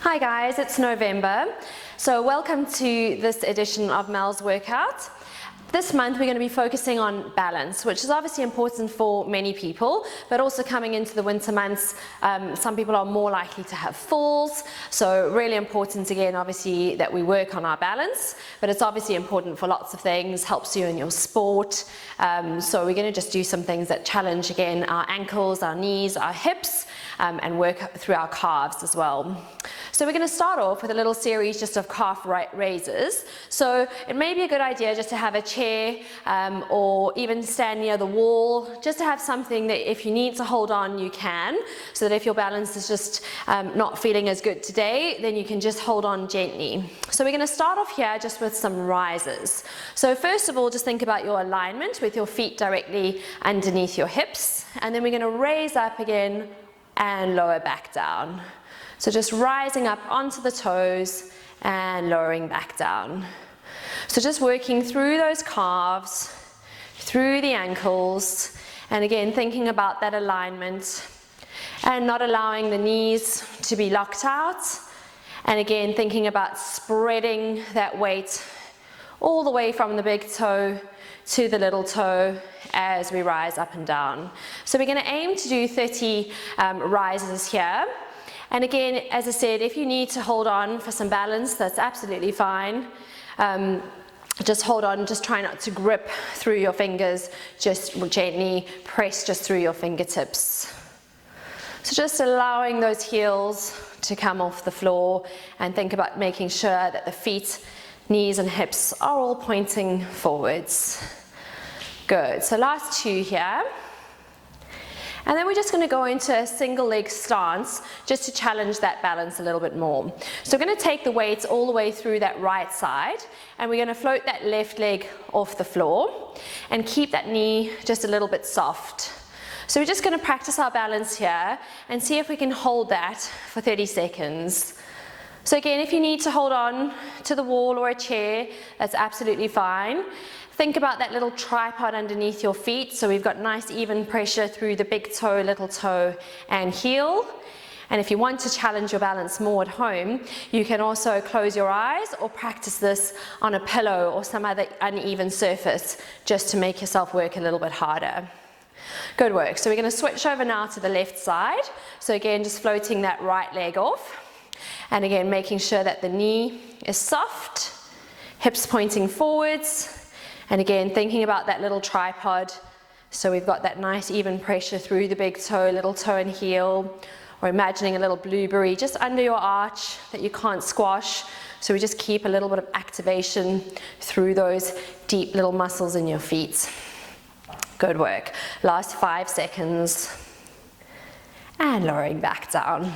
Hi guys, it's November. So welcome to this edition of Mel's Workout. This month we're going to be focusing on balance, which is obviously important for many people, but also coming into the winter months, some people are more likely to have falls. So really important again, obviously, that we work on our balance, but it's obviously important for lots of things, helps you in your sport. So we're going to just do some things that challenge again our ankles, our knees, our hips, and work through our calves as well. So we're going to start off with a little series just of calf raises. So it may be a good idea just to have a chair or even stand near the wall, just to have something that if you need to hold on, you can, so that if your balance is just not feeling as good today, then you can just hold on gently. So we're going to start off here just with some rises. So first of all, just think about your alignment with your feet directly underneath your hips, and then we're going to raise up again and lower back down. So just rising up onto the toes and lowering back down. So just working through those calves, through the ankles, and again thinking about that alignment and not allowing the knees to be locked out. And again thinking about spreading that weight all the way from the big toe to the little toe as we rise up and down. So we're going to aim to do 30 rises here. And again, as I said, if you need to hold on for some balance, that's absolutely fine. Just hold on, just try not to grip through your fingers, just gently press just through your fingertips. So just allowing those heels to come off the floor, and think about making sure that the feet, knees and hips are all pointing forwards. Good, so last two here. And then we're just going to go into a single leg stance just to challenge that balance a little bit more. So we're going to take the weights all the way through that right side, and we're going to float that left leg off the floor and keep that knee just a little bit soft. So we're just going to practice our balance here and see if we can hold that for 30 seconds. So again, if you need to hold on to the wall or a chair, that's absolutely fine. Think about that little tripod underneath your feet, so we've got nice even pressure through the big toe, little toe and heel. And if you want to challenge your balance more at home, you can also close your eyes or practice this on a pillow or some other uneven surface just to make yourself work a little bit harder. Good work. So we're going to switch over now to the left side. So again, just floating that right leg off. And again, making sure that the knee is soft, hips pointing forwards. And again, thinking about that little tripod. So we've got that nice even pressure through the big toe, little toe and heel. Or imagining a little blueberry just under your arch that you can't squash. So we just keep a little bit of activation through those deep little muscles in your feet. Good work. Last 5 seconds. And lowering back down.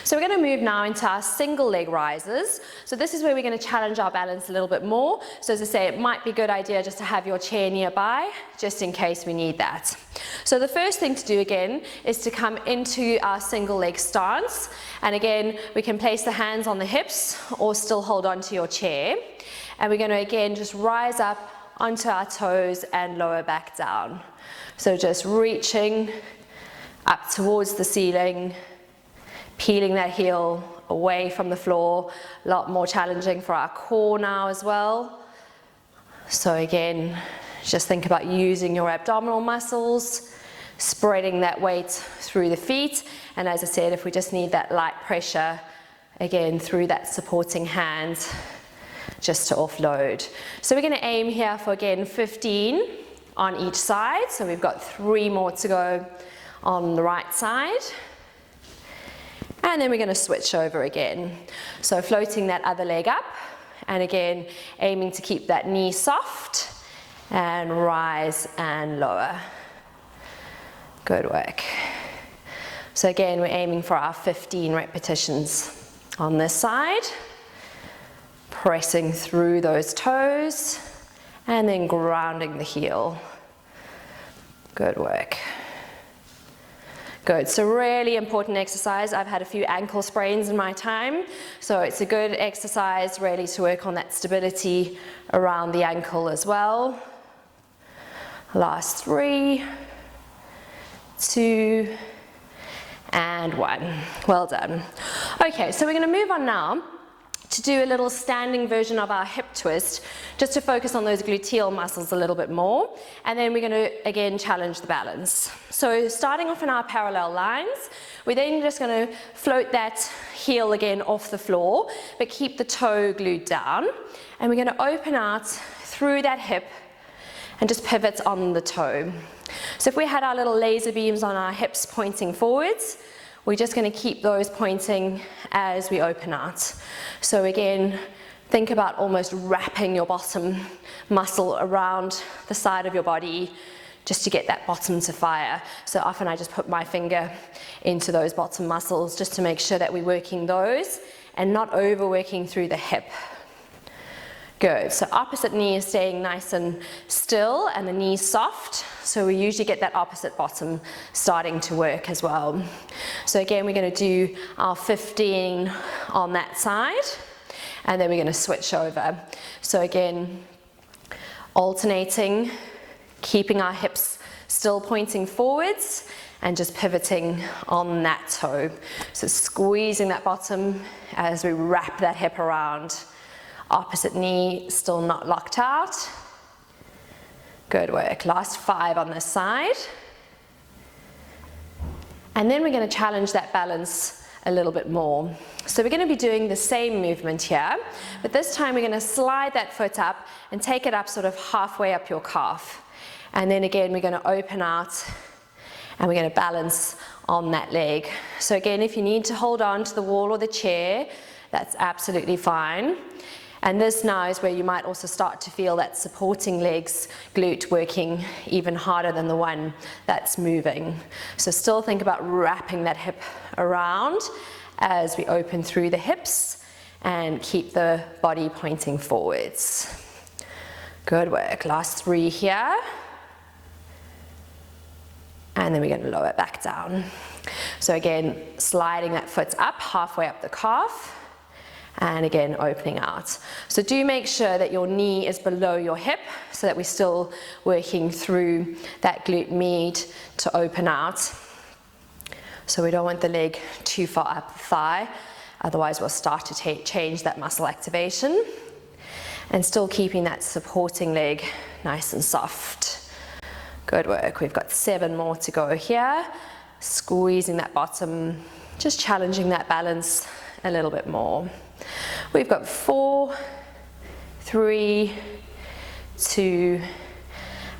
So we're going to move now into our single leg rises. So this is where we're going to challenge our balance a little bit more. So as I say, it might be a good idea just to have your chair nearby, just in case we need that. So the first thing to do again is to come into our single leg stance. And again, we can place the hands on the hips or still hold on to your chair. And we're going to again just rise up onto our toes and lower back down. So just reaching up towards the ceiling, peeling that heel away from the floor. A lot more challenging for our core now as well. So again, just think about using your abdominal muscles, spreading that weight through the feet. And as I said, if we just need that light pressure, again, through that supporting hand, just to offload. So we're going to aim here for, again, 15 on each side. So we've got 3 more to go on the right side. And then we're going to switch over again. So floating that other leg up, and again aiming to keep that knee soft, and rise and lower. Good work. So again, we're aiming for our 15 repetitions on this side, pressing through those toes and then grounding the heel. Good work. Good, so really important exercise. I've had a few ankle sprains in my time, so it's a good exercise really to work on that stability around the ankle as well. Last 3, 2, and 1. Well done. Okay, so we're going to move on now to do a little standing version of our hip twist, just to focus on those gluteal muscles a little bit more. And then we're going to, again, challenge the balance. So starting off in our parallel lines, we're then just going to float that heel again off the floor, but keep the toe glued down. And we're going to open out through that hip and just pivot on the toe. So if we had our little laser beams on our hips pointing forwards, we're just going to keep those pointing as we open out. So again, think about almost wrapping your bottom muscle around the side of your body just to get that bottom to fire. So often I just put my finger into those bottom muscles just to make sure that we're working those and not overworking through the hip. Good, so opposite knee is staying nice and still and the knee soft. So we usually get that opposite bottom starting to work as well. So again, we're going to do our 15 on that side and then we're going to switch over. So again, alternating, keeping our hips still pointing forwards and just pivoting on that toe. So squeezing that bottom as we wrap that hip around. Opposite knee still not locked out. Good work. Last 5 on this side. And then we're going to challenge that balance a little bit more. So we're going to be doing the same movement here, but this time we're going to slide that foot up and take it up sort of halfway up your calf. And then again, we're going to open out and we're going to balance on that leg. So again, if you need to hold on to the wall or the chair, that's absolutely fine. And this now is where you might also start to feel that supporting legs glute working even harder than the one that's moving. So still think about wrapping that hip around as we open through the hips and keep the body pointing forwards. Good work. Last 3 here. And then we're going to lower it back down. So again, sliding that foot up, halfway up the calf. And again, opening out. So do make sure that your knee is below your hip so that we're still working through that glute med to open out. So we don't want the leg too far up the thigh, otherwise we'll start to change that muscle activation. And still keeping that supporting leg nice and soft. Good work. We've got 7 more to go here. Squeezing that bottom, just challenging that balance a little bit more. We've got 4, 3, 2,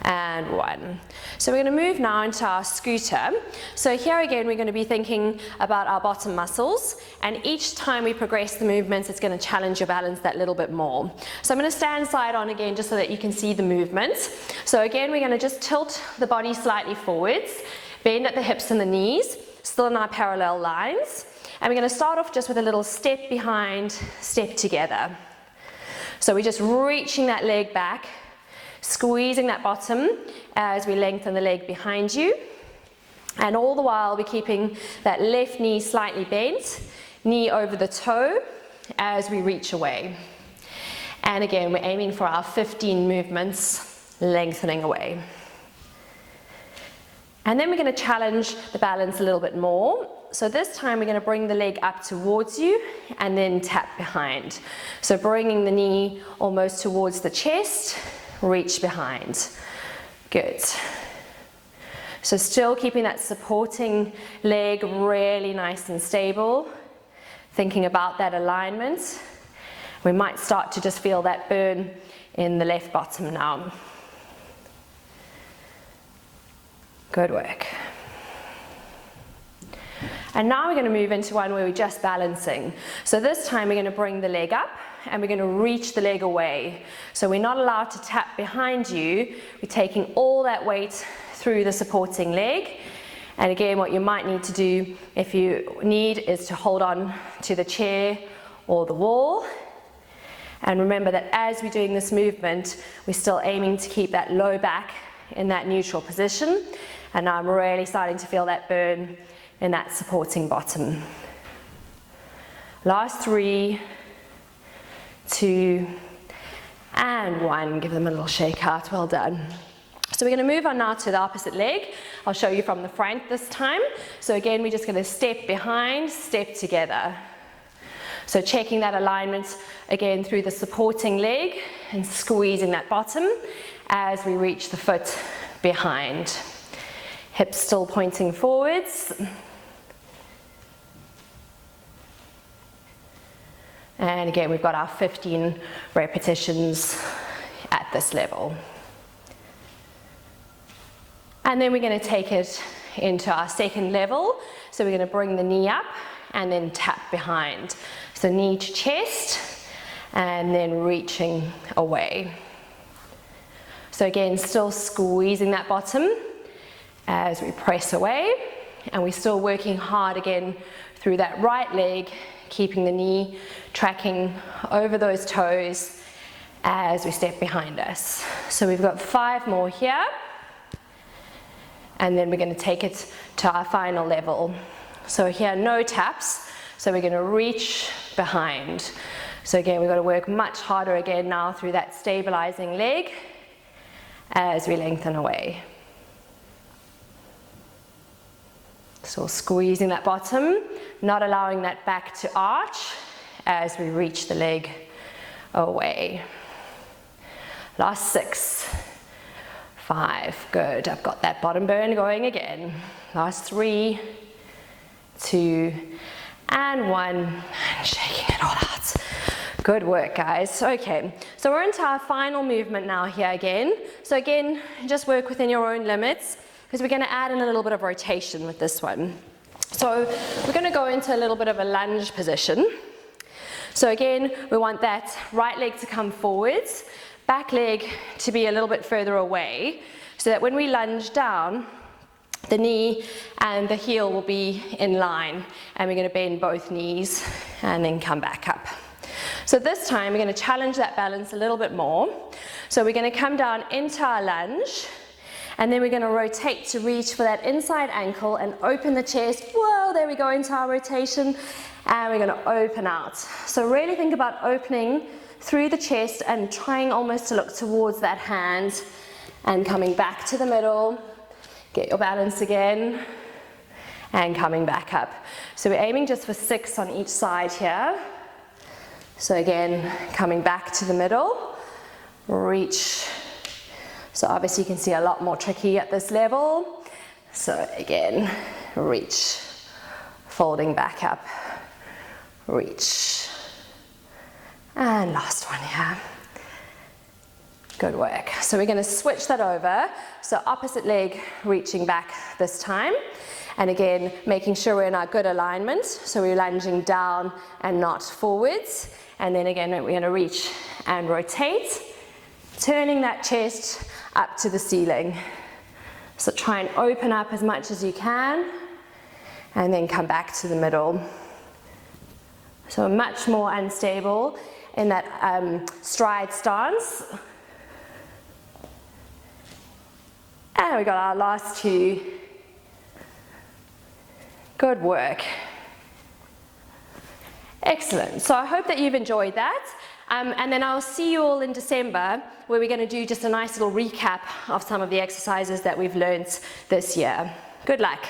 and 1. So we're going to move now into our scooter. So here again, we're going to be thinking about our bottom muscles, and each time we progress the movements, it's going to challenge your balance that little bit more. So I'm going to stand side on again just so that you can see the movement. So again, we're going to just tilt the body slightly forwards, bend at the hips and the knees, still in our parallel lines. And we're going to start off just with a little step behind, step together. So we're just reaching that leg back, squeezing that bottom as we lengthen the leg behind you. And all the while we're keeping that left knee slightly bent, knee over the toe as we reach away. And again, we're aiming for our 15 movements, lengthening away. And then we're going to challenge the balance a little bit more. So this time we're going to bring the leg up towards you and then tap behind. So bringing the knee almost towards the chest, reach behind. Good. So still keeping that supporting leg really nice and stable. Thinking about that alignment. We might start to just feel that burn in the left bottom now. Good work. And now we're going to move into one where we're just balancing. So this time we're going to bring the leg up and we're going to reach the leg away. So we're not allowed to tap behind you. We're taking all that weight through the supporting leg. And again, what you might need to do if you need is to hold on to the chair or the wall. And remember that as we're doing this movement, we're still aiming to keep that low back in that neutral position. And now I'm really starting to feel that burn in that supporting bottom. Last 3, 2, and 1. Give them a little shake out. Well done. So we're going to move on now to the opposite leg. I'll show you from the front this time. So again, we're just going to step behind, step together. So checking that alignment again through the supporting leg and squeezing that bottom as we reach the foot behind. Hips still pointing forwards. And again, we've got our 15 repetitions at this level. And then we're going to take it into our second level. So we're going to bring the knee up and then tap behind. So knee to chest and then reaching away. So again, still squeezing that bottom as we press away. And we're still working hard again through that right leg, keeping the knee tracking over those toes as we step behind us. So we've got 5 more here. And then we're going to take it to our final level. So here, no taps. So we're going to reach behind. So again, we've got to work much harder again now through that stabilizing leg as we lengthen away. So squeezing that bottom, not allowing that back to arch as we reach the leg away. Last 6. 5, good. I've got that bottom burn going again. Last 3, 2, and 1. And shaking it all out. Good work, guys. Okay, so we're into our final movement now here again. So again, just work within your own limits because we're going to add in a little bit of rotation with this one. So we're going to go into a little bit of a lunge position. So again, we want that right leg to come forwards, back leg to be a little bit further away, so that when we lunge down, the knee and the heel will be in line, and we're going to bend both knees and then come back up. So this time we're going to challenge that balance a little bit more. So we're going to come down into our lunge, and then we're going to rotate to reach for that inside ankle and open the chest. Whoa, there we go into our rotation, and we're going to open out. So really think about opening through the chest and trying almost to look towards that hand and coming back to the middle. Get your balance again and coming back up. So we're aiming just for 6 on each side here. So again, coming back to the middle, reach. So obviously you can see a lot more tricky at this level. So again, reach, folding back up, reach. And last one here. Good work. So we're going to switch that over. So opposite leg reaching back this time. And again, making sure we're in our good alignment. So we're lunging down and not forwards. And then again, we're going to reach and rotate, turning that chest up to the ceiling. So try and open up as much as you can. And then come back to the middle. So much more unstable in that stride stance. And we got our last 2. Good work. Excellent. So I hope that you've enjoyed that. And then I'll see you all in December, where we're going to do just a nice little recap of some of the exercises that we've learned this year. Good luck.